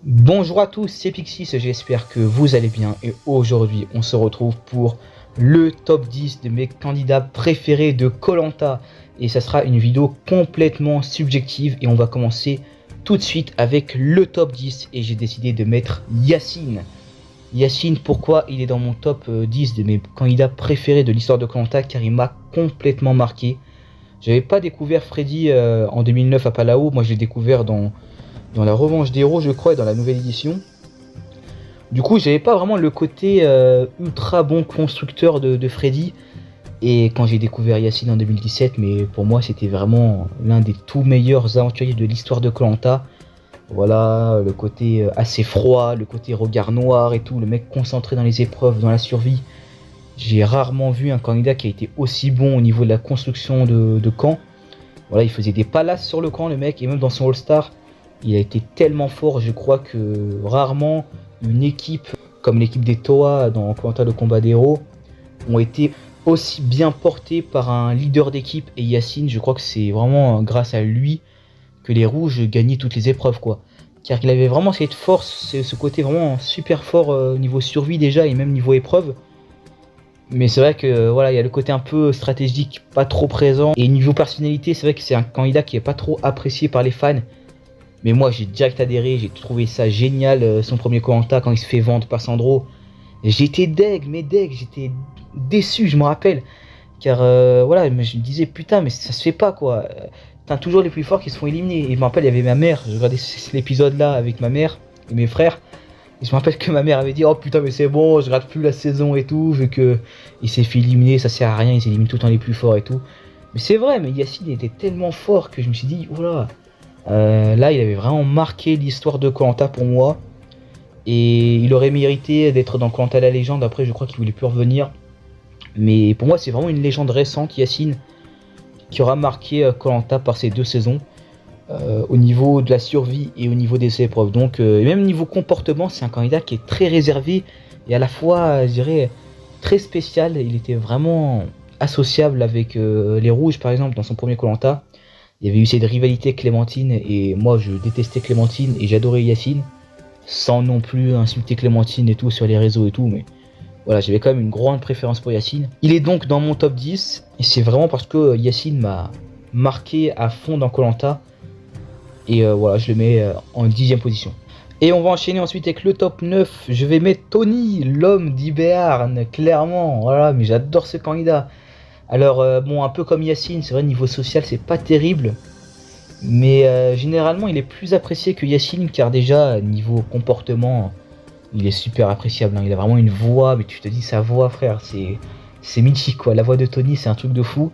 Bonjour à tous, c'est Pixis, j'espère que vous allez bien et aujourd'hui on se retrouve pour le top 10 de mes candidats préférés de koh et ça sera une vidéo complètement subjective et on va commencer tout de suite avec le top 10 et j'ai décidé de mettre Yacine. Yacine, pourquoi il est dans mon top 10 de mes candidats préférés de l'histoire de koh car il m'a complètement marqué. J'avais pas découvert Freddy en 2009 à Palau, moi je l'ai découvert dans la revanche des héros je crois et dans la nouvelle édition. Du coup j'avais pas vraiment le côté ultra bon constructeur de Freddy. Et quand j'ai découvert Yacine en 2017, mais pour moi c'était vraiment l'un des tout meilleurs aventuriers de l'histoire de koh. Voilà, le côté assez froid, le côté regard noir et tout, le mec concentré dans les épreuves, dans la survie. J'ai rarement vu un candidat qui a été aussi bon au niveau de la construction de camp. Voilà, il faisait des palaces sur le camp le mec, et même dans son All-Star, il a été tellement fort, je crois que rarement une équipe comme l'équipe des Toa dans koh le combat des héros ont été aussi bien portés par un leader d'équipe. Et Yacine, je crois que c'est vraiment grâce à lui que les rouges gagnaient toutes les épreuves quoi. Car il avait vraiment cette force, ce côté vraiment super fort niveau survie déjà et même niveau épreuve. Mais c'est vrai que voilà, il y a le côté un peu stratégique pas trop présent. Et niveau personnalité, c'est vrai que c'est un candidat qui est pas trop apprécié par les fans. Mais moi j'ai direct adhéré, j'ai trouvé ça génial son premier koh quand il se fait vendre par Sandro. J'étais j'étais déçu, je me rappelle. Car voilà, je me disais putain mais ça se fait pas quoi. T'as toujours les plus forts qui se font éliminer. Et je me rappelle il y avait ma mère, je regardais cet épisode là avec ma mère et mes frères. Et je me rappelle que ma mère avait dit oh putain mais c'est bon, je rate plus la saison et tout, vu que il s'est fait éliminer, ça sert à rien, il s'élimine tout le temps les plus forts et tout. Mais c'est vrai, mais Yacine était tellement fort que je me suis dit voilà. Là, il avait vraiment marqué l'histoire de koh pour moi. Et il aurait mérité d'être dans koh la légende. Après, je crois qu'il voulait plus revenir. Mais pour moi, c'est vraiment une légende récente, Yacine, qui aura marqué koh par ces deux saisons. Au niveau de la survie et au niveau des épreuves. Donc, et même niveau comportement, c'est un candidat qui est très réservé et à la fois, je dirais, très spécial. Il était vraiment associable avec les rouges, par exemple, dans son premier koh. Il y avait eu cette rivalité Clémentine et moi je détestais Clémentine et j'adorais Yacine. Sans non plus insulter Clémentine et tout sur les réseaux et tout, mais voilà, j'avais quand même une grande préférence pour Yacine. Il est donc dans mon top 10 et c'est vraiment parce que Yacine m'a marqué à fond dans koh. Et voilà, je le mets en 10ème position. Et on va enchaîner ensuite avec le top 9. Je vais mettre Tony, l'homme d'Hibéarn, clairement. Voilà, mais j'adore ce candidat. Alors bon, un peu comme Yacine, c'est vrai niveau social c'est pas terrible. Mais généralement il est plus apprécié que Yacine car déjà niveau comportement il est super appréciable. Hein. Il a vraiment une voix, mais tu te dis sa voix frère, c'est mythique quoi. La voix de Tony c'est un truc de fou.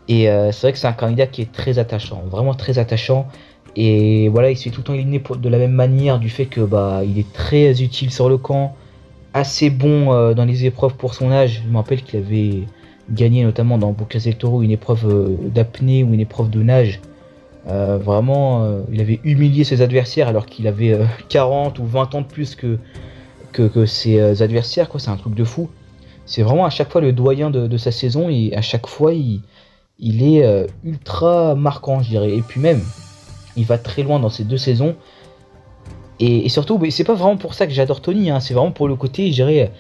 Et c'est vrai que c'est un candidat qui est très attachant, vraiment très attachant. Et voilà, il se fait tout le temps éliminer de la même manière du fait que bah il est très utile sur le camp, assez bon dans les épreuves pour son âge. Je me rappelle qu'il avait gagné notamment dans Bocas del Toro une épreuve d'apnée ou une épreuve de nage. Vraiment, il avait humilié ses adversaires alors qu'il avait 40 ou 20 ans de plus que ses adversaires. Quoi. C'est un truc de fou. C'est vraiment à chaque fois le doyen de sa saison et à chaque fois il est ultra marquant, je dirais. Et puis même, il va très loin dans ces deux saisons. Et surtout, c'est pas vraiment pour ça que j'adore Tony, hein, c'est vraiment pour le côté, je dirais,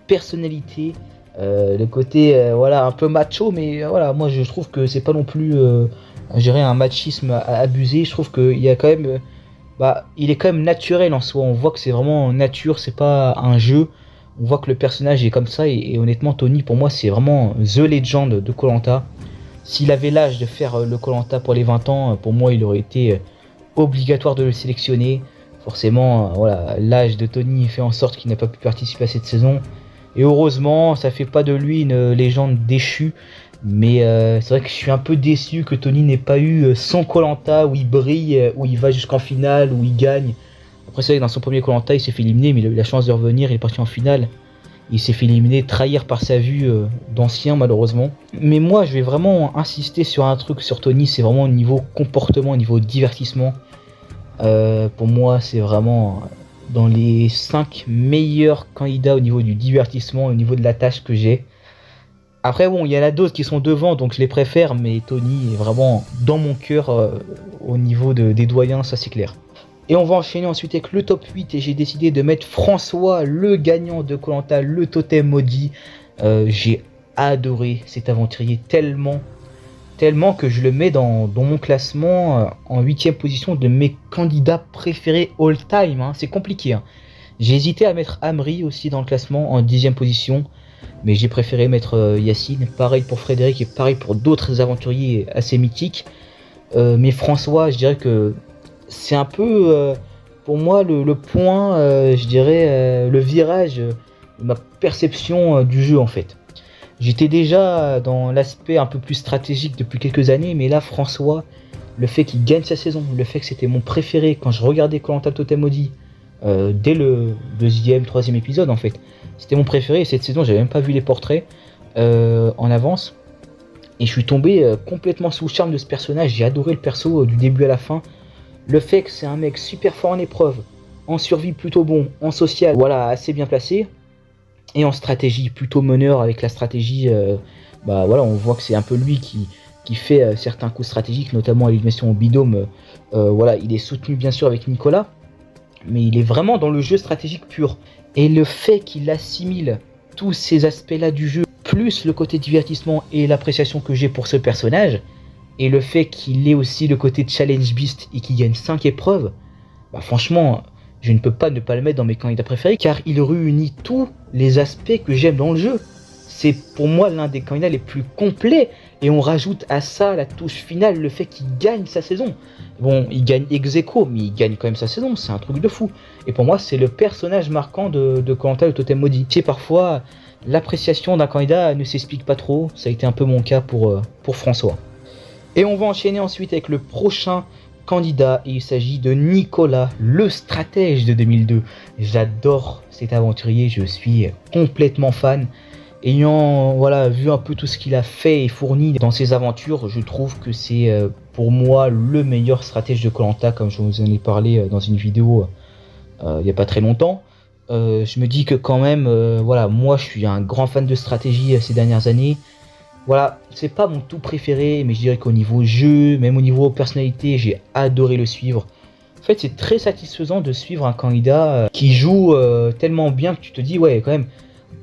personnalité, le côté voilà un peu macho, mais voilà, moi je trouve que c'est pas non plus, je dirais, un machisme abusé. Je trouve qu'il y a quand même, il est quand même naturel en soi. On voit que c'est vraiment nature, c'est pas un jeu. On voit que le personnage est comme ça et honnêtement, Tony pour moi c'est vraiment the legend de koh. S'il avait l'âge de faire le koh pour les 20 ans, pour moi il aurait été obligatoire de le sélectionner. Forcément, voilà, l'âge de Tony fait en sorte qu'il n'a pas pu participer à cette saison. Et heureusement, ça fait pas de lui une légende déchue. Mais c'est vrai que je suis un peu déçu que Tony n'ait pas eu son koh où il brille, où il va jusqu'en finale, où il gagne. Après c'est vrai que dans son premier koh il s'est fait éliminer, mais il a eu la chance de revenir, il est parti en finale. Il s'est fait éliminer, trahir par sa vue d'ancien malheureusement. Mais moi je vais vraiment insister sur un truc sur Tony, c'est vraiment au niveau comportement, au niveau divertissement. Pour moi c'est vraiment dans les 5 meilleurs candidats au niveau du divertissement, au niveau de la tâche que j'ai. Après bon, il y en a d'autres qui sont devant donc je les préfère, mais Tony est vraiment dans mon cœur au niveau des doyens, ça c'est clair. Et on va enchaîner ensuite avec le top 8 et j'ai décidé de mettre François, le gagnant de koh, le totem maudit. J'ai adoré cet aventurier tellement que je le mets dans mon classement en 8ème position de mes candidats préférés all time. Hein. C'est compliqué. Hein. J'ai hésité à mettre Amri aussi dans le classement en 10ème position, mais j'ai préféré mettre Yacine. Pareil pour Frédéric et pareil pour d'autres aventuriers assez mythiques. Mais François, je dirais que c'est un peu pour moi le point, je dirais le virage de ma perception du jeu en fait. J'étais déjà dans l'aspect un peu plus stratégique depuis quelques années, mais là François, le fait qu'il gagne sa saison, le fait que c'était mon préféré quand je regardais koh Totem Maudit dès le 2e, 3e épisode en fait, c'était mon préféré et cette saison j'avais même pas vu les portraits en avance et je suis tombé complètement sous le charme de ce personnage. J'ai adoré le perso du début à la fin. Le fait que c'est un mec super fort en épreuve, en survie plutôt bon, en social, voilà, assez bien placé, et en stratégie plutôt meneur avec la stratégie, voilà, on voit que c'est un peu lui qui fait certains coups stratégiques, notamment à l'élimination au bidôme, voilà, il est soutenu bien sûr avec Nicolas, mais il est vraiment dans le jeu stratégique pur. Et le fait qu'il assimile tous ces aspects-là du jeu, plus le côté divertissement et l'appréciation que j'ai pour ce personnage, et le fait qu'il ait aussi le côté challenge beast et qu'il gagne 5 épreuves, bah franchement, je ne peux pas ne pas le mettre dans mes candidats préférés car il réunit tous les aspects que j'aime dans le jeu. C'est pour moi l'un des candidats les plus complets et on rajoute à ça la touche finale, le fait qu'il gagne sa saison. Bon, il gagne ex-aequo, mais il gagne quand même sa saison, c'est un truc de fou. Et pour moi, c'est le personnage marquant de koh le totem maudit. Tu sais, parfois, l'appréciation d'un candidat ne s'explique pas trop, ça a été un peu mon cas pour François. Et on va enchaîner ensuite avec le prochain candidat et il s'agit de Nicolas, le stratège de 2002. J'adore cet aventurier, je suis complètement fan. Ayant voilà, vu un peu tout ce qu'il a fait et fourni dans ses aventures, je trouve que c'est pour moi le meilleur stratège de koh, comme je vous en ai parlé dans une vidéo il n'y a pas très longtemps. Je me dis que quand même, voilà, moi je suis un grand fan de stratégie ces dernières années. Voilà, c'est pas mon tout préféré, mais je dirais qu'au niveau jeu, même au niveau personnalité, j'ai adoré le suivre. En fait, c'est très satisfaisant de suivre un candidat qui joue tellement bien que tu te dis, ouais, quand même,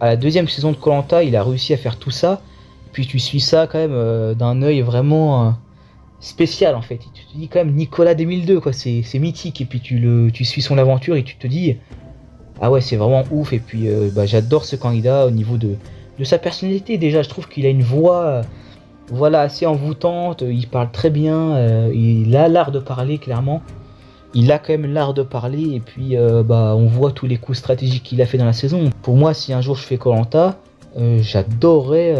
à la 2e saison de koh, il a réussi à faire tout ça. Puis tu suis ça quand même d'un œil vraiment spécial en fait. Et tu te dis quand même Nicolas 2002, quoi, c'est mythique. Et puis tu suis son aventure et tu te dis, ah ouais, c'est vraiment ouf. Et puis j'adore ce candidat au niveau de sa personnalité. Déjà, je trouve qu'il a une voix voilà, assez envoûtante, il parle très bien, il a l'art de parler clairement. Il a quand même l'art de parler et puis on voit tous les coups stratégiques qu'il a fait dans la saison. Pour moi, si un jour je fais koh, j'adorerais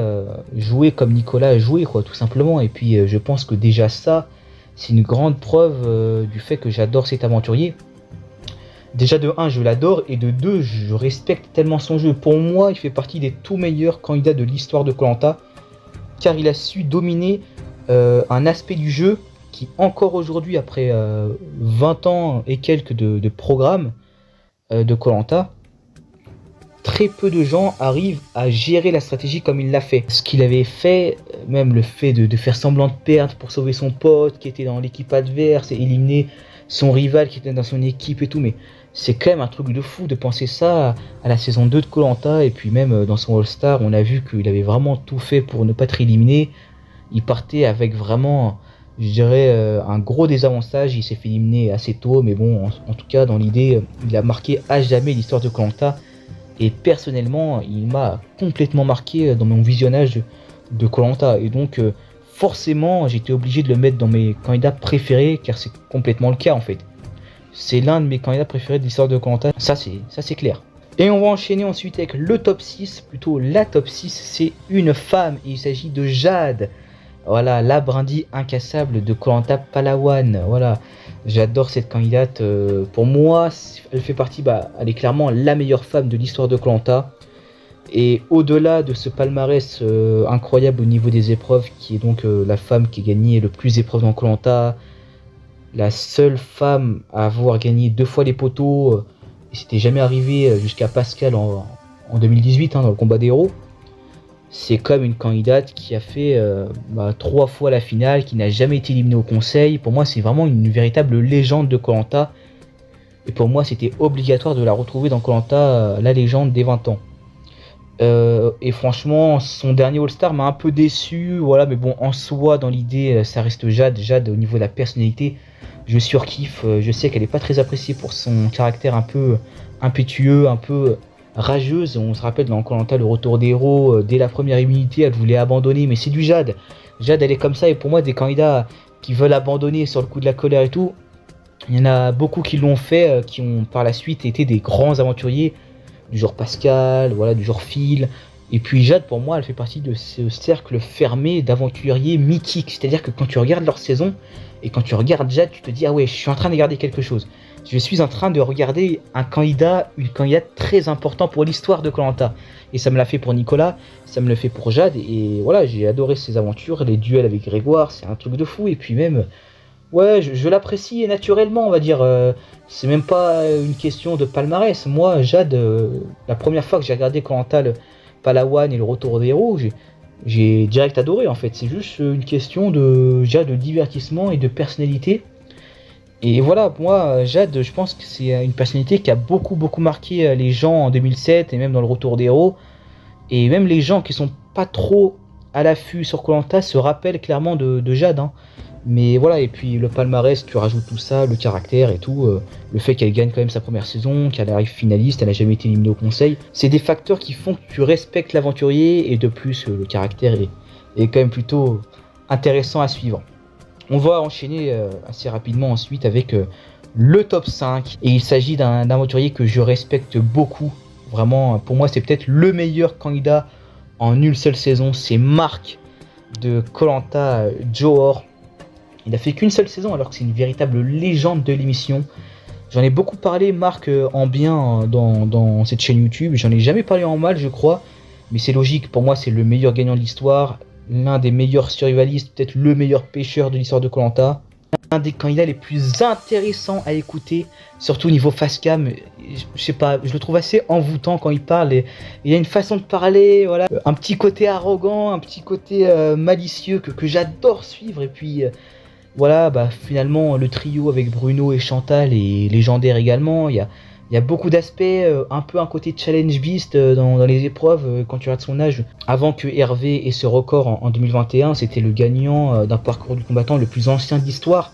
jouer comme Nicolas a joué, quoi, tout simplement. Et puis je pense que déjà ça, c'est une grande preuve du fait que j'adore cet aventurier. Déjà de 1, je l'adore, et de 2, je respecte tellement son jeu. Pour moi, il fait partie des tout meilleurs candidats de l'histoire de koh, car il a su dominer un aspect du jeu qui, encore aujourd'hui, après 20 ans et quelques de programmes de koh, très peu de gens arrivent à gérer la stratégie comme il l'a fait. Ce qu'il avait fait, même le fait de faire semblant de perdre pour sauver son pote qui était dans l'équipe adverse et éliminer son rival qui était dans son équipe et tout, mais c'est quand même un truc de fou de penser ça à la saison 2 de koh, et puis même dans son All-Star, on a vu qu'il avait vraiment tout fait pour ne pas être éliminé. Il partait avec vraiment, je dirais, un gros désavantage, il s'est fait éliminer assez tôt, mais bon, en tout cas, dans l'idée, il a marqué à jamais l'histoire de koh, et personnellement, il m'a complètement marqué dans mon visionnage de koh, et donc forcément, j'étais obligé de le mettre dans mes candidats préférés, car c'est complètement le cas en fait. C'est l'un de mes candidats préférés de l'histoire de koh, ça c'est clair. Et on va enchaîner ensuite avec le top 6, plutôt la top 6, c'est une femme, et il s'agit de Jade. Voilà, la brindille incassable de koh Palawan, voilà. J'adore cette candidate, pour moi, elle fait partie, elle est clairement la meilleure femme de l'histoire de koh. Et au-delà de ce palmarès incroyable au niveau des épreuves, qui est donc la femme qui a gagné le plus d'épreuves dans koh, la seule femme à avoir gagné 2 fois les poteaux, et c'était jamais arrivé jusqu'à Pascal en 2018 dans le combat des héros. C'est comme une candidate qui a fait 3 fois la finale, qui n'a jamais été éliminée au conseil. Pour moi, c'est vraiment une véritable légende de koh, Et pour moi, c'était obligatoire de la retrouver dans koh la légende des 20 ans. Et franchement, son dernier All-Star m'a un peu déçu, voilà, mais bon, en soi, dans l'idée, ça reste Jade. Jade, au niveau de la personnalité, je surkiffe. Je sais qu'elle n'est pas très appréciée pour son caractère un peu impétueux, un peu rageuse. On se rappelle dans koh le retour des héros, dès la première immunité, elle voulait abandonner, mais c'est du Jade. Jade, elle est comme ça, et pour moi, des candidats qui veulent abandonner sur le coup de la colère et tout, il y en a beaucoup qui l'ont fait, qui ont par la suite été des grands aventuriers, du genre Pascal, voilà, du genre Phil. Et puis Jade, pour moi, elle fait partie de ce cercle fermé d'aventuriers mythiques. C'est-à-dire que quand tu regardes leur saison, et quand tu regardes Jade, tu te dis, ah ouais, je suis en train de regarder quelque chose. Je suis en train de regarder un candidat, une candidate très important pour l'histoire de koh. Et ça me l'a fait pour Nicolas, ça me le fait pour Jade. Et voilà, j'ai adoré ses aventures, les duels avec Grégoire, c'est un truc de fou. Et puis même, ouais, je l'apprécie naturellement, on va dire. C'est même pas une question de palmarès. Moi, Jade, la première fois que j'ai regardé koh le Palawan et le retour des héros, j'ai direct adoré en fait. C'est juste une question déjà de divertissement et de personnalité. Et voilà, moi, Jade, je pense que c'est une personnalité qui a beaucoup marqué les gens en 2007 et même dans le retour des héros. Et même les gens qui sont pas trop à l'affût sur koh se rappellent clairement de Jade, hein. Mais voilà, et puis le palmarès, tu rajoutes tout ça, le caractère et tout, le fait qu'elle gagne quand même sa première saison, qu'elle arrive finaliste, elle n'a jamais été éliminée au conseil, c'est des facteurs qui font que tu respectes l'aventurier, et de plus, le caractère est quand même plutôt intéressant à suivre. On va enchaîner assez rapidement ensuite avec le top 5, et il s'agit d'un aventurier que je respecte beaucoup, vraiment, pour moi c'est peut-être le meilleur candidat en une seule saison, c'est Marc de koh Johor. Il a fait qu'une seule saison alors que c'est une véritable légende de l'émission. J'en ai beaucoup parlé, Marc, en bien dans cette chaîne YouTube. J'en ai jamais parlé en mal, je crois. Mais c'est logique, pour moi c'est le meilleur gagnant de l'histoire. L'un des meilleurs survivalistes, peut-être le meilleur pêcheur de l'histoire de koh. Un des candidats les plus intéressants à écouter, surtout au niveau face cam. Je sais pas, je le trouve assez envoûtant quand il parle. Et il a une façon de parler, voilà, un petit côté arrogant, un petit côté malicieux que j'adore suivre. Et puis... voilà, bah finalement le trio avec Bruno et Chantal est légendaire également. Il y a beaucoup d'aspects, un peu un côté challenge beast dans les épreuves. Quand tu regardes son âge, avant que Hervé ait ce record en 2021, c'était le gagnant d'un parcours du combattant le plus ancien de l'histoire.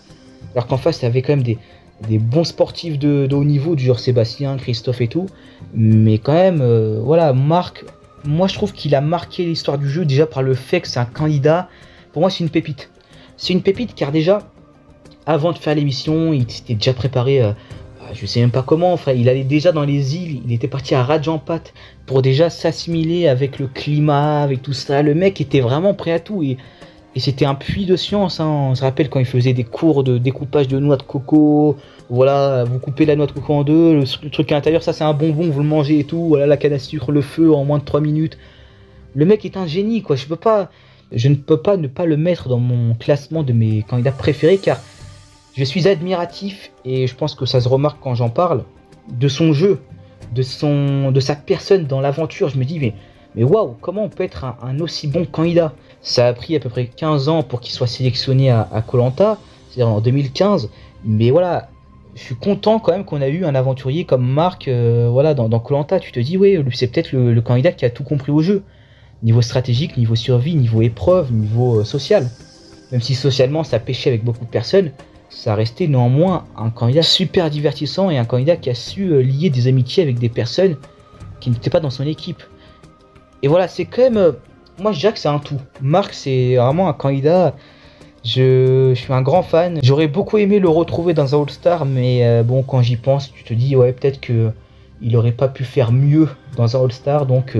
Alors qu'en face, il y avait quand même des bons sportifs de haut niveau, du genre Sébastien, Christophe et tout. Mais quand même, voilà, Marc, moi je trouve qu'il a marqué l'histoire du jeu déjà par le fait que c'est un candidat. Pour moi, c'est une pépite. C'est une pépite car déjà, avant de faire l'émission, il s'était déjà préparé, je sais même pas comment, enfin, il allait déjà dans les îles, il était parti à Rajampat pour déjà s'assimiler avec le climat, avec tout ça. Le mec était vraiment prêt à tout et c'était un puits de science, hein. On se rappelle quand il faisait des cours de découpage de noix de coco, voilà, vous coupez la noix de coco en deux, le truc à l'intérieur, ça c'est un bonbon, vous le mangez et tout, voilà, la canne à sucre, le feu en moins de 3 minutes. Le mec est un génie, quoi. Je ne peux pas ne pas le mettre dans mon classement de mes candidats préférés car je suis admiratif et je pense que ça se remarque quand j'en parle de son jeu, de sa personne dans l'aventure. Je me dis mais waouh, comment on peut être un aussi bon candidat? Ça a pris à peu près 15 ans pour qu'il soit sélectionné à koh, c'est-à-dire en 2015. Mais voilà, je suis content quand même qu'on a eu un aventurier comme Marc, voilà, dans koh. Tu te dis oui, c'est peut-être le candidat qui a tout compris au jeu. Niveau stratégique, niveau survie, niveau épreuve, niveau social. Même si socialement ça pêchait avec beaucoup de personnes, ça restait néanmoins un candidat super divertissant et un candidat qui a su lier des amitiés avec des personnes qui n'étaient pas dans son équipe. Et voilà, c'est quand même... moi je dirais que c'est un tout. Marc, c'est vraiment un candidat... Je suis un grand fan. J'aurais beaucoup aimé le retrouver dans un All-Star, mais bon, quand j'y pense, tu te dis, ouais, peut-être qu'il aurait pas pu faire mieux dans un All-Star, donc...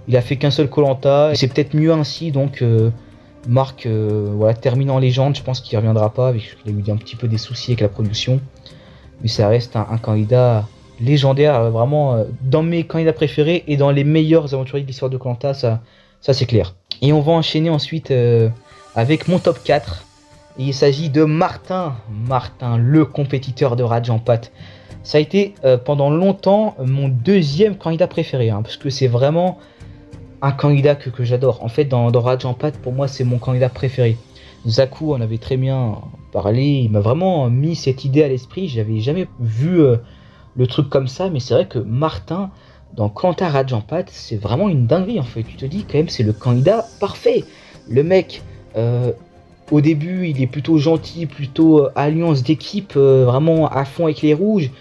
il a fait qu'un seul koh, c'est peut-être mieux ainsi, donc Marc, voilà, termine en légende. Je pense qu'il ne reviendra pas, parce qu'il a eu un petit peu des soucis avec la production. Mais ça reste un candidat légendaire, vraiment dans mes candidats préférés et dans les meilleurs aventuriers de l'histoire de koh, ça c'est clair. Et on va enchaîner ensuite avec mon top 4. Et il s'agit de Martin, le compétiteur de Rajampat. Ça a été pendant longtemps mon deuxième candidat préféré, hein, parce que c'est vraiment... un candidat que j'adore. En fait, dans Rajampat, pour moi, c'est mon candidat préféré. Zaku en avait très bien parler, il m'a vraiment mis cette idée à l'esprit. J'avais jamais vu le truc comme ça, mais c'est vrai que Martin dans Koh-Lanta Rajampat, c'est vraiment une dinguerie en fait. Tu te dis quand même, c'est le candidat parfait. Le mec, au début, il est plutôt gentil, plutôt alliance d'équipe, vraiment à fond avec les rouges.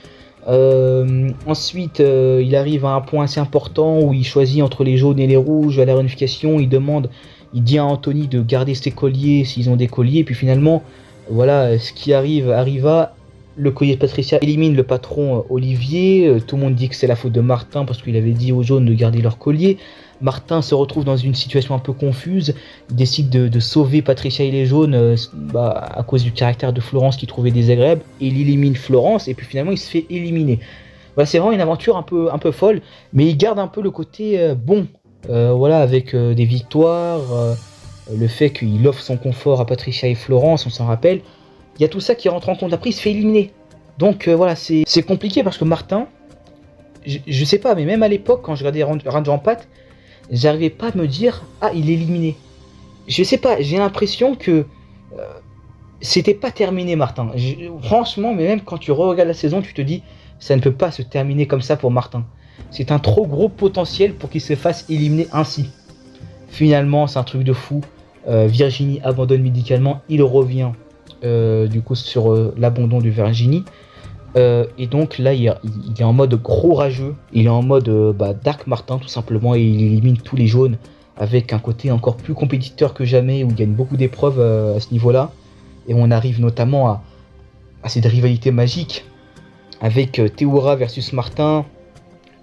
Ensuite, il arrive à un point assez important où il choisit entre les jaunes et les rouges à la réunification. Il dit à Anthony de garder ses colliers s'ils ont des colliers. Et puis finalement, voilà, ce qui arriva. Le collier de Patricia élimine le patron Olivier. Tout le monde dit que c'est la faute de Martin parce qu'il avait dit aux jaunes de garder leur collier. Martin se retrouve dans une situation un peu confuse. Il décide de sauver Patricia et les jaunes à cause du caractère de Florence qu'il trouvait désagréable. Il élimine Florence et puis finalement il se fait éliminer. Voilà, c'est vraiment une aventure un peu folle, mais il garde un peu le côté bon. Voilà, avec des victoires, le fait qu'il offre son confort à Patricia et Florence, on s'en rappelle. Il y a tout ça qui rentre en compte. Après, il se fait éliminer. Donc voilà, c'est compliqué parce que Martin, je sais pas, mais même à l'époque, quand je regardais Rajampat, j'arrivais pas à me dire, ah, il est éliminé. Je sais pas, j'ai l'impression que c'était pas terminé, Martin. Franchement, mais même quand tu regardes la saison, tu te dis, ça ne peut pas se terminer comme ça pour Martin. C'est un trop gros potentiel pour qu'il se fasse éliminer ainsi. Finalement, c'est un truc de fou. Virginie abandonne médicalement, il revient du coup sur l'abandon de Virginie. Et donc là, il est en mode gros rageux. Il est en mode Dark Martin tout simplement, et il élimine tous les jaunes avec un côté encore plus compétiteur que jamais, où il gagne beaucoup d'épreuves à ce niveau-là. Et on arrive notamment à cette rivalité magique avec Théoura versus Martin.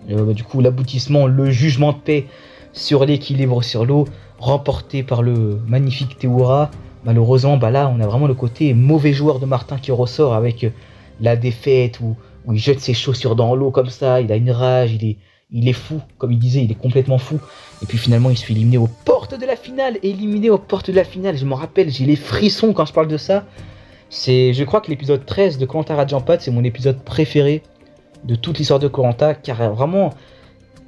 Du coup, l'aboutissement, le jugement de paix sur l'équilibre sur l'eau, remporté par le magnifique Théoura. Malheureusement, là, on a vraiment le côté mauvais joueur de Martin qui ressort avec la défaite où il jette ses chaussures dans l'eau comme ça. Il a une rage, il est fou, comme il disait, il est complètement fou. Et puis finalement, il se fait éliminer aux portes de la finale. Éliminé aux portes de la finale, je m'en rappelle, j'ai les frissons quand je parle de ça. Je crois que l'épisode 13 de Koh-Lanta Rajampat, c'est mon épisode préféré de toute l'histoire de Koh-Lanta, car vraiment,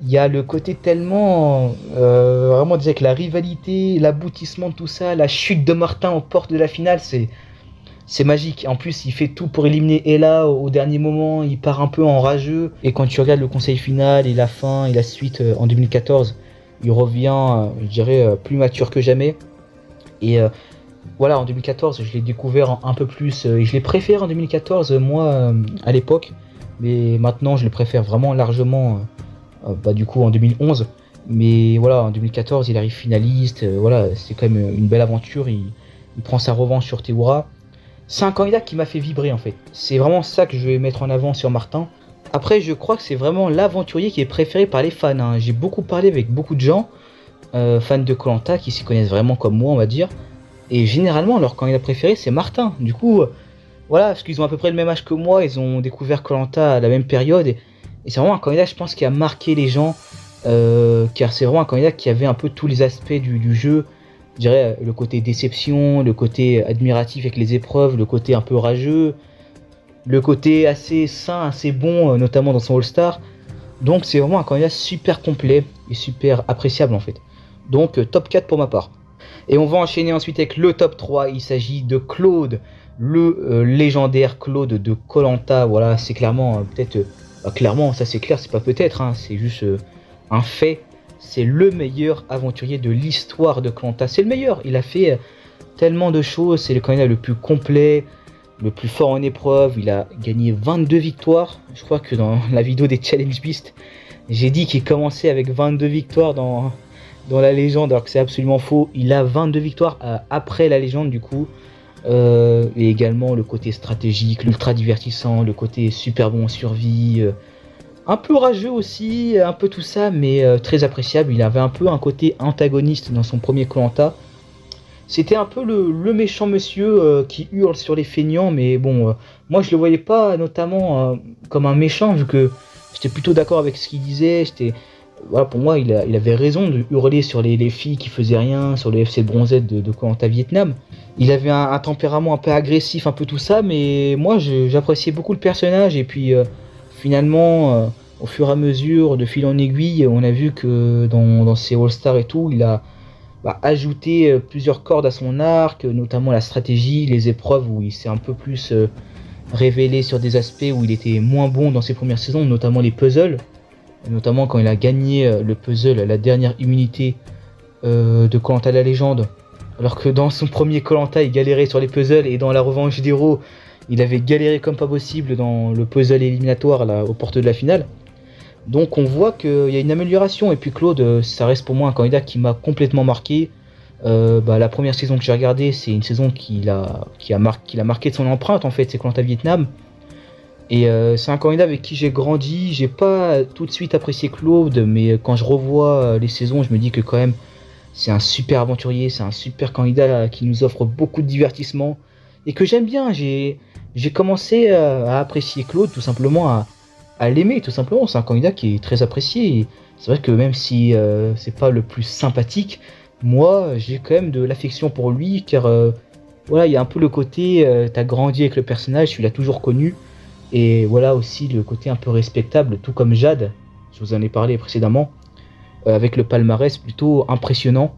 il y a le côté tellement, vraiment déjà que la rivalité, l'aboutissement de tout ça, la chute de Martin aux portes de la finale, c'est magique. En plus, il fait tout pour éliminer Ella au dernier moment, il part un peu en rageux. Et quand tu regardes le conseil final et la fin et la suite en 2014, il revient, je dirais, plus mature que jamais. Et voilà, en 2014, je l'ai découvert un peu plus, et je l'ai préféré en 2014, moi, à l'époque. Mais maintenant, je le préfère vraiment largement, du coup, en 2011. Mais voilà, en 2014, il arrive finaliste. Voilà, c'est quand même une belle aventure. Il prend sa revanche sur Théoura. C'est un candidat qui m'a fait vibrer, en fait. C'est vraiment ça que je vais mettre en avant sur Martin. Après, je crois que c'est vraiment l'aventurier qui est préféré par les fans, hein. J'ai beaucoup parlé avec beaucoup de gens, fans de Koh-Lanta, qui s'y connaissent vraiment comme moi, on va dire. Et généralement, leur candidat préféré, c'est Martin. Du coup, voilà, parce qu'ils ont à peu près le même âge que moi, ils ont découvert Koh-Lanta à la même période. Et c'est vraiment un candidat, je pense, qui a marqué les gens. Car c'est vraiment un candidat qui avait un peu tous les aspects du jeu. Je dirais le côté déception, le côté admiratif avec les épreuves, le côté un peu rageux, le côté assez sain, assez bon, notamment dans son All-Star. Donc c'est vraiment un candidat super complet et super appréciable en fait. Donc top 4 pour ma part. Et on va enchaîner ensuite avec le top 3. Il s'agit de Claude, le légendaire Claude de Koh-Lanta. Voilà, c'est clairement, clairement, ça c'est clair, c'est pas peut-être, hein, c'est juste un fait. C'est le meilleur aventurier de l'histoire de Koh-Lanta. C'est le meilleur. Il a fait tellement de choses. C'est le candidat le plus complet, le plus fort en épreuve. Il a gagné 22 victoires. Je crois que dans la vidéo des Challenge Beast, j'ai dit qu'il commençait avec 22 victoires dans la légende, alors que c'est absolument faux. Il a 22 victoires après la légende, du coup. Et également le côté stratégique, l'ultra divertissant, le côté super bon en survie. Un peu rageux aussi, un peu tout ça, mais très appréciable. Il avait un peu un côté antagoniste dans son premier Koh-Lanta. C'était un peu le méchant monsieur qui hurle sur les feignants, mais bon, moi je le voyais pas notamment comme un méchant, vu que j'étais plutôt d'accord avec ce qu'il disait. Voilà, pour moi, il avait raison de hurler sur les filles qui faisaient rien, sur le FC Bronzette de Koh-Lanta Vietnam. Il avait un tempérament un peu agressif, un peu tout ça, mais moi j'appréciais beaucoup le personnage, et puis finalement, au fur et à mesure, de fil en aiguille, on a vu que dans ses All-Stars et tout, il a ajouté plusieurs cordes à son arc, notamment la stratégie, les épreuves où il s'est un peu plus révélé sur des aspects où il était moins bon dans ses premières saisons, notamment les puzzles, notamment quand il a gagné le puzzle, la dernière immunité de Koh Lanta la légende, alors que dans son premier Koh Lanta il galérait sur les puzzles et dans la revanche d'Hero il avait galéré comme pas possible dans le puzzle éliminatoire là, aux portes de la finale. Donc on voit qu'il y a une amélioration. Et puis Claude, ça reste pour moi un candidat qui m'a complètement marqué. La première saison que j'ai regardée, c'est une saison qu'il a marqué de son empreinte en fait, c'est Koh Lanta Vietnam. Et c'est un candidat avec qui j'ai grandi. J'ai pas tout de suite apprécié Claude, mais quand je revois les saisons, je me dis que quand même c'est un super aventurier, c'est un super candidat qui nous offre beaucoup de divertissement et que j'aime bien. J'ai commencé à apprécier Claude, tout simplement à l'aimer, tout simplement. C'est un candidat qui est très apprécié. Et c'est vrai que même si c'est pas le plus sympathique, moi j'ai quand même de l'affection pour lui, car voilà, il y a un peu le côté t'as grandi avec le personnage, tu l'as toujours connu, et voilà aussi le côté un peu respectable, tout comme Jade, je vous en ai parlé précédemment, avec le palmarès plutôt impressionnant.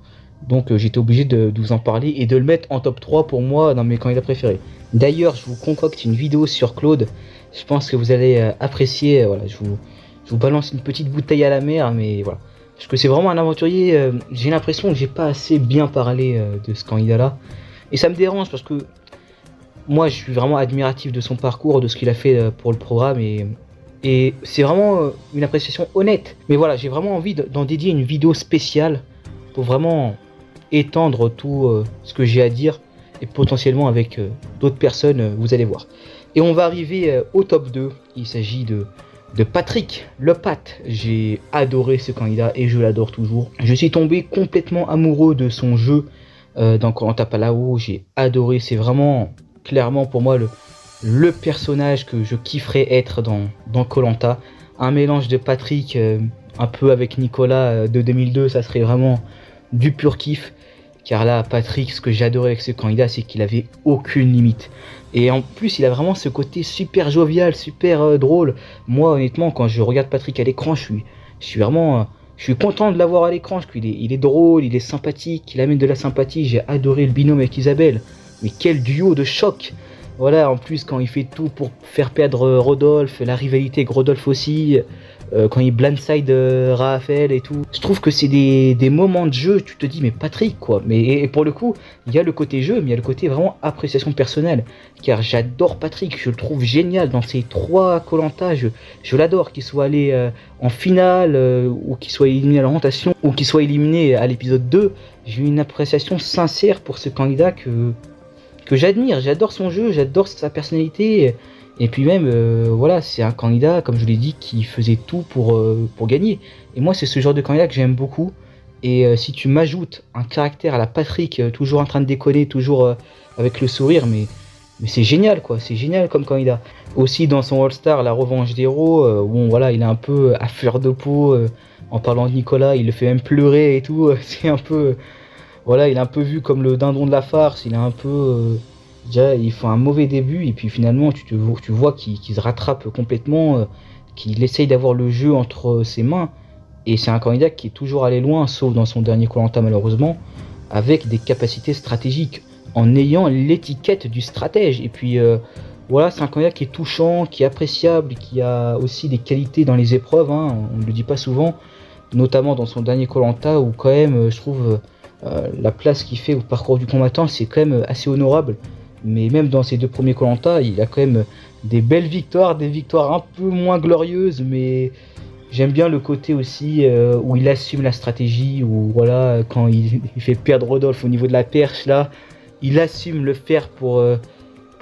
Donc j'étais obligé de vous en parler et de le mettre en top 3 pour moi dans mes candidats préférés. D'ailleurs, je vous concocte une vidéo sur Claude. Je pense que vous allez apprécier. Voilà, je vous balance une petite bouteille à la mer, mais voilà. Parce que c'est vraiment un aventurier. J'ai l'impression que j'ai pas assez bien parlé de ce candidat-là. Et ça me dérange parce que moi, je suis vraiment admiratif de son parcours, de ce qu'il a fait pour le programme. Et c'est vraiment une appréciation honnête. Mais voilà, j'ai vraiment envie d'en dédier une vidéo spéciale pour vraiment étendre tout ce que j'ai à dire, et potentiellement avec d'autres personnes, vous allez voir. Et on va arriver au top 2. Il s'agit de Patrick le Pat. J'ai adoré ce candidat et je l'adore toujours. Je suis tombé complètement amoureux de son jeu dans Koh Lanta Palau. J'ai adoré, c'est vraiment clairement pour moi le personnage que je kifferais être dans Koh Lanta. Un mélange de Patrick un peu avec Nicolas de 2002, ça serait vraiment du pur kiff. Car là, Patrick, ce que j'adorais avec ce candidat, c'est qu'il avait aucune limite. Et en plus, il a vraiment ce côté super jovial, super drôle. Moi, honnêtement, quand je regarde Patrick à l'écran, je suis content de l'avoir à l'écran. Il est drôle, il est sympathique, il amène de la sympathie. J'ai adoré le binôme avec Isabelle. Mais quel duo de choc! Voilà, en plus, quand il fait tout pour faire perdre Rodolphe, la rivalité avec Rodolphe aussi, quand il blindside Raphaël et tout. Je trouve que c'est des moments de jeu, tu te dis, mais Patrick, quoi. Et pour le coup, il y a le côté jeu, mais il y a le côté vraiment appréciation personnelle. Car j'adore Patrick, je le trouve génial dans ces 3 Koh Lanta. Je l'adore, qu'il soit allé en finale, ou qu'il soit éliminé à l'orientation, ou qu'il soit éliminé à l'épisode 2. J'ai une appréciation sincère pour ce candidat que j'admire. J'adore son jeu, j'adore sa personnalité. Et puis même, voilà, c'est un candidat, comme je l'ai dit, qui faisait tout pour gagner. Et moi, c'est ce genre de candidat que j'aime beaucoup. Et si tu m'ajoutes un caractère à la Patrick, toujours en train de déconner, toujours avec le sourire, mais c'est génial, quoi. C'est génial comme candidat. Aussi, dans son All-Star, la revanche d'Hero, bon, voilà, il est un peu à fleur de peau. En parlant de Nicolas, il le fait même pleurer et tout. C'est un peu... Voilà, il est un peu vu comme le dindon de la farce. Il est un peu... déjà, il fait un mauvais début et puis finalement tu vois qu'il se rattrape complètement, qu'il essaye d'avoir le jeu entre ses mains. Et c'est un candidat qui est toujours allé loin, sauf dans son dernier Koh Lanta malheureusement, avec des capacités stratégiques, en ayant l'étiquette du stratège. Et puis voilà, c'est un candidat qui est touchant, qui est appréciable, qui a aussi des qualités dans les épreuves, hein, on ne le dit pas souvent, notamment dans son dernier Koh Lanta où quand même je trouve la place qu'il fait au parcours du combattant, c'est quand même assez honorable. Mais même dans ses 2 premiers Koh Lanta, il a quand même des belles victoires, des victoires un peu moins glorieuses, mais j'aime bien le côté aussi où il assume la stratégie, où voilà, quand il fait perdre Rodolphe au niveau de la perche, là, il assume le faire pour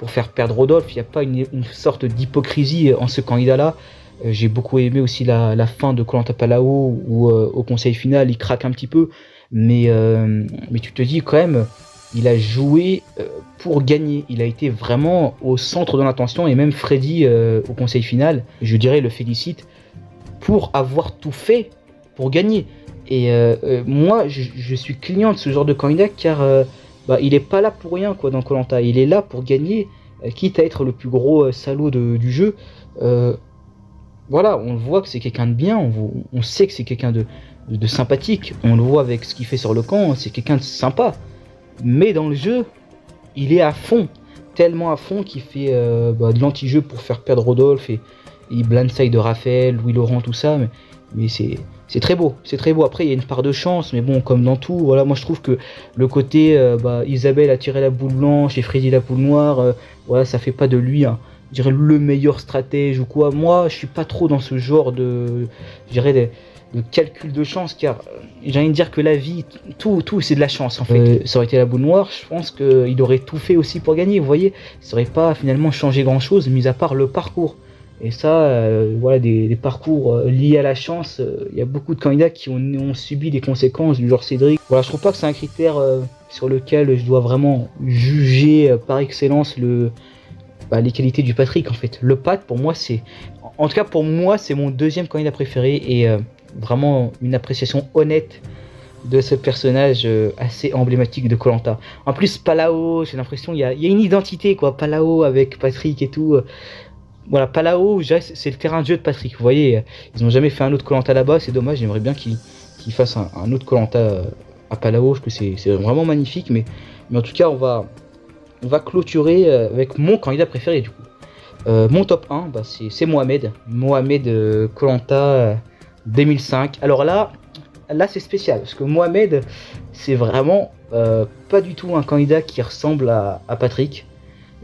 faire perdre Rodolphe. Il n'y a pas une sorte d'hypocrisie en ce candidat-là. J'ai beaucoup aimé aussi la fin de Koh Lanta Palau, où au conseil final, il craque un petit peu, mais tu te dis quand même... Il a joué pour gagner, il a été vraiment au centre de l'attention, et même Freddy au conseil final, je dirais, le félicite pour avoir tout fait pour gagner. Et moi, je suis client de ce genre de candidat, car il est pas là pour rien, quoi, dans Koh Lanta. Il est là pour gagner, quitte à être le plus gros salaud du jeu. voilà, on le voit que c'est quelqu'un de bien, on sait que c'est quelqu'un de sympathique, on le voit avec ce qu'il fait sur le camp, c'est quelqu'un de sympa. Mais dans le jeu, il est à fond, tellement à fond qu'il fait de l'anti-jeu pour faire perdre Rodolphe et il blindside de Raphaël, Louis Laurent, tout ça. Mais c'est très beau, c'est très beau. Après, il y a une part de chance, mais bon, comme dans tout, voilà, moi je trouve que le côté Isabelle a tiré la boule blanche et Freddy la boule noire, voilà, ça fait pas de lui je dirais le meilleur stratège ou quoi. Moi, je suis pas trop dans ce genre je dirais de calcul de chance, car j'ai envie de dire que la vie, tout c'est de la chance en fait. Ça aurait été la boule noire, je pense qu'il aurait tout fait aussi pour gagner, vous voyez. Ça aurait pas finalement changé grand chose, mis à part le parcours. Et ça, voilà, des parcours liés à la chance, il y a beaucoup de candidats qui ont subi des conséquences du genre Cédric. Voilà, je trouve pas que c'est un critère sur lequel je dois vraiment juger par excellence les qualités du Patrick en fait. Le Pat pour moi en tout cas pour moi c'est mon deuxième candidat préféré et vraiment une appréciation honnête de ce personnage assez emblématique de Koh-Lanta. En plus Palao, j'ai l'impression il y a une identité quoi, Palao avec Patrick et tout. Voilà, Palao, c'est le terrain de jeu de Patrick. Vous voyez, ils n'ont jamais fait un autre Koh-Lanta là-bas, c'est dommage, j'aimerais bien qu'ils fassent un autre Koh-Lanta à Palao, parce que c'est vraiment magnifique, mais en tout cas on va clôturer avec mon candidat préféré du coup. Mon top 1, c'est Mohamed. Mohamed Koh-Lanta 2005. Alors là c'est spécial, parce que Mohamed, c'est vraiment pas du tout un candidat qui ressemble à Patrick.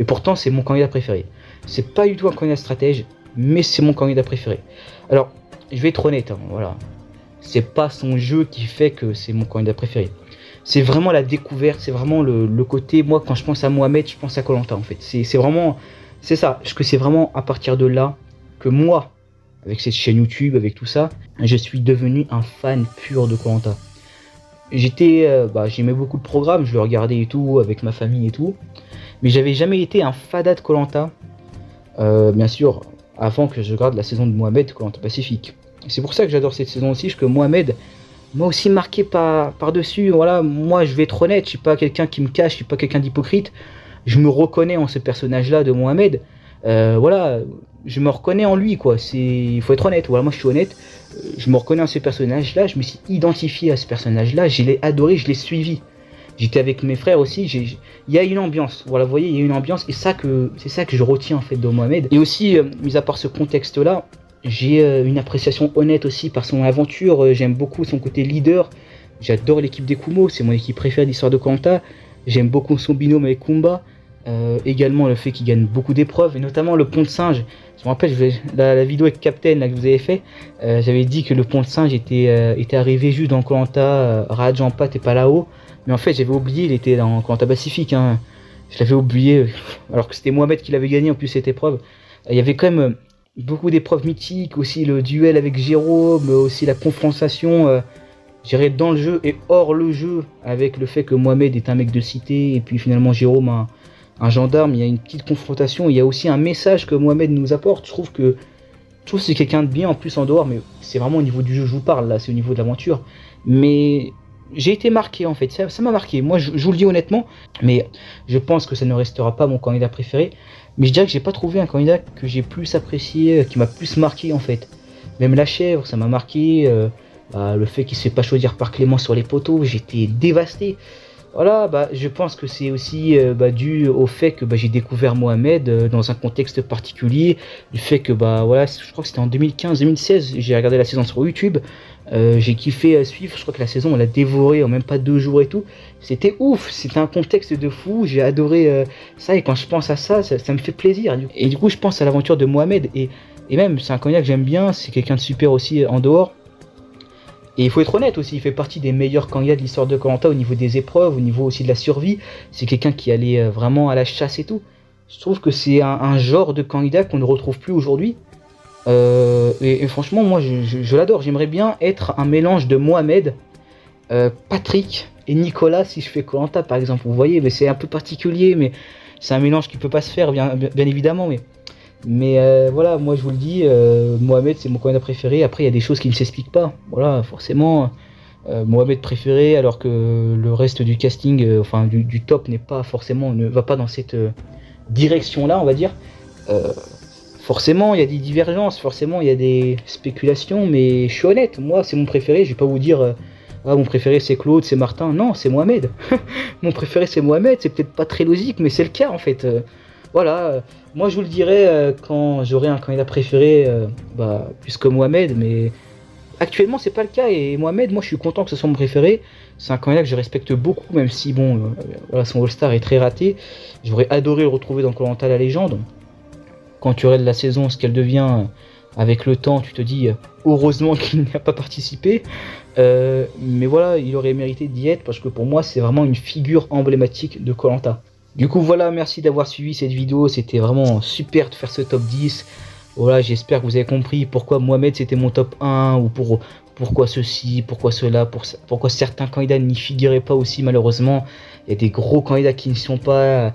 Et pourtant, c'est mon candidat préféré. C'est pas du tout un candidat stratège, mais c'est mon candidat préféré. Alors, je vais être honnête, voilà. C'est pas son jeu qui fait que c'est mon candidat préféré. C'est vraiment la découverte, c'est vraiment le côté, moi quand je pense à Mohamed, je pense à Koh-Lanta en fait. C'est vraiment, c'est ça, parce que c'est vraiment à partir de là que moi, avec cette chaîne YouTube, avec tout ça, je suis devenu un fan pur de Koh-Lanta. J'aimais beaucoup de programmes, je le regardais et tout, avec ma famille et tout, mais j'avais jamais été un fada de Koh-Lanta, bien sûr, avant que je regarde la saison de Mohamed, Koh-Lanta Pacifique. C'est pour ça que j'adore cette saison aussi, parce que Mohamed m'a aussi marqué par-dessus. Voilà, moi je vais être honnête, je suis pas quelqu'un qui me cache, je suis pas quelqu'un d'hypocrite. Je me reconnais en ce personnage-là de Mohamed. Voilà, je me reconnais en lui, quoi. Il faut être honnête. Voilà, moi je suis honnête. Je me reconnais en ce personnage-là. Je me suis identifié à ce personnage-là. Je l'ai adoré, je l'ai suivi. J'étais avec mes frères aussi. Il y a une ambiance. Voilà, vous voyez, il y a une ambiance. Et c'est ça que je retiens en fait de Mohamed. Et aussi, mis à part ce contexte-là, j'ai une appréciation honnête aussi par son aventure. J'aime beaucoup son côté leader. J'adore l'équipe des Kumo. C'est mon équipe préférée d'histoire de Koh-Lanta. J'aime beaucoup son binôme avec Kumba. Également le fait qu'il gagne beaucoup d'épreuves, et notamment le pont de singe. Je me rappelle, la vidéo avec Captain là, que vous avez fait, j'avais dit que le pont de singe était arrivé juste dans Koh-Lanta, Rajampat et Palao, mais en fait j'avais oublié, il était dans Koh-Lanta Pacifique, hein. Je l'avais oublié, alors que c'était Mohamed qui l'avait gagné en plus cette épreuve. Il y avait quand même beaucoup d'épreuves mythiques, aussi le duel avec Jérôme, aussi la confrontation j'irais dans le jeu et hors le jeu, avec le fait que Mohamed est un mec de cité, et puis finalement Jérôme un gendarme. Il y a une petite confrontation, il y a aussi un message que Mohamed nous apporte. Je trouve que c'est quelqu'un de bien en plus en dehors, mais c'est vraiment au niveau du jeu je vous parle, là c'est au niveau de l'aventure. Mais j'ai été marqué en fait, ça m'a marqué, moi je vous le dis honnêtement, mais je pense que ça ne restera pas mon candidat préféré. Mais je dirais que j'ai pas trouvé un candidat que j'ai plus apprécié, qui m'a plus marqué en fait. Même la chèvre, ça m'a marqué, le fait qu'il se fait pas choisir par Clément sur les poteaux, j'étais dévasté. Voilà, je pense que c'est aussi dû au fait que j'ai découvert Mohamed dans un contexte particulier, du fait que voilà, je crois que c'était en 2015-2016, j'ai regardé la saison sur YouTube, j'ai kiffé suivre, je crois que la saison on l'a dévoré en même pas 2 jours et tout, c'était ouf, c'était un contexte de fou, j'ai adoré ça, et quand je pense à ça me fait plaisir, et du coup je pense à l'aventure de Mohamed, et même c'est un candidat que j'aime bien, c'est quelqu'un de super aussi en dehors. Et il faut être honnête aussi, il fait partie des meilleurs candidats de l'histoire de Koh-Lanta au niveau des épreuves, au niveau aussi de la survie. C'est quelqu'un qui allait vraiment à la chasse et tout. Je trouve que c'est un genre de candidat qu'on ne retrouve plus aujourd'hui. Et franchement, moi je l'adore. J'aimerais bien être un mélange de Mohamed, Patrick et Nicolas si je fais Koh-Lanta par exemple. Vous voyez, mais c'est un peu particulier, mais c'est un mélange qui peut pas se faire bien évidemment. Mais voilà, moi je vous le dis, Mohamed c'est mon candidat préféré. Après il y a des choses qui ne s'expliquent pas. Voilà, forcément, Mohamed préféré alors que le reste du casting, du top ne va pas dans cette direction là, on va dire. Forcément, il y a des divergences, forcément, il y a des spéculations, mais je suis honnête, moi, c'est mon préféré, je vais pas vous dire, ah, mon préféré c'est Claude, c'est Martin, non, c'est Mohamed. Mon préféré c'est Mohamed, c'est peut-être pas très logique, mais c'est le cas en fait. Voilà, moi je vous le dirai quand j'aurai un candidat préféré, plus que Mohamed, mais actuellement c'est pas le cas, et Mohamed, moi je suis content que ce soit mon préféré. C'est un candidat que je respecte beaucoup, même si bon, voilà, son All-Star est très raté. J'aurais adoré le retrouver dans Koh-Lanta la légende. Quand tu regardes la saison, ce qu'elle devient avec le temps, tu te dis heureusement qu'il n'y a pas participé. Mais voilà, il aurait mérité d'y être parce que pour moi, c'est vraiment une figure emblématique de Koh-Lanta. Du coup, voilà, merci d'avoir suivi cette vidéo. C'était vraiment super de faire ce top 10. Voilà, j'espère que vous avez compris pourquoi Mohamed c'était mon top 1 ou pourquoi ceci, pourquoi cela, pourquoi certains candidats n'y figuraient pas aussi malheureusement. Il y a des gros candidats qui ne sont pas.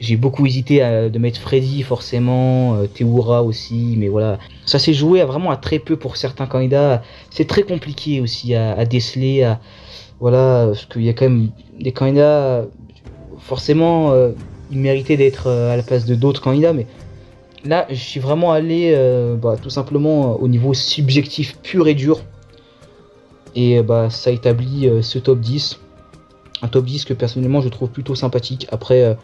J'ai beaucoup hésité de mettre Freddy forcément, Théoura aussi, mais voilà. Ça s'est joué vraiment à très peu pour certains candidats. C'est très compliqué aussi à déceler, voilà, parce qu'il y a quand même des candidats, forcément, ils méritaient d'être à la place de d'autres candidats, mais là, je suis vraiment allé tout simplement au niveau subjectif pur et dur. Et ça établit ce top 10. Un top 10 que personnellement je trouve plutôt sympathique. Après,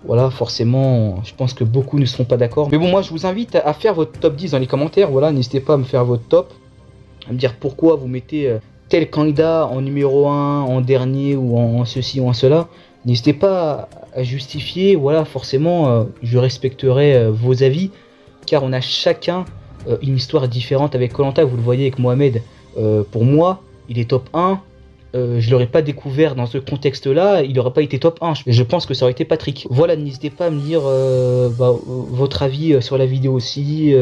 voilà, forcément, je pense que beaucoup ne seront pas d'accord. Mais bon, moi, je vous invite à faire votre top 10 dans les commentaires. Voilà, n'hésitez pas à me faire votre top. À me dire pourquoi vous mettez tel candidat en numéro 1, en dernier, ou en ceci ou en cela. N'hésitez pas à justifier. Voilà, forcément, je respecterai vos avis. Car on a chacun une histoire différente avec Koh-Lanta. Vous le voyez avec Mohamed. Pour moi, il est top 1. Je l'aurais pas découvert dans ce contexte-là, il n'aurait pas été top 1. Je pense que ça aurait été Patrick. Voilà, n'hésitez pas à me dire votre avis sur la vidéo aussi.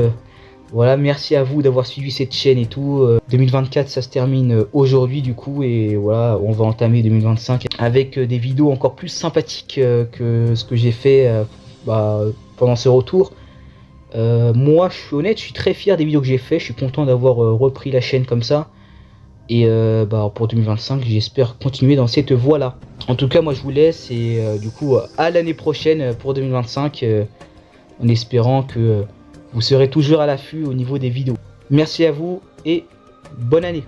Voilà, merci à vous d'avoir suivi cette chaîne et tout. 2024, ça se termine aujourd'hui du coup, et voilà, on va entamer 2025 avec des vidéos encore plus sympathiques que ce que j'ai fait pendant ce retour. Moi, je suis honnête, je suis très fier des vidéos que j'ai fait. Je suis content d'avoir repris la chaîne comme ça. Et pour 2025, j'espère continuer dans cette voie là. En tout cas, moi je vous laisse, et du coup à l'année prochaine pour 2025, en espérant que vous serez toujours à l'affût au niveau des vidéos. Merci à vous et bonne année.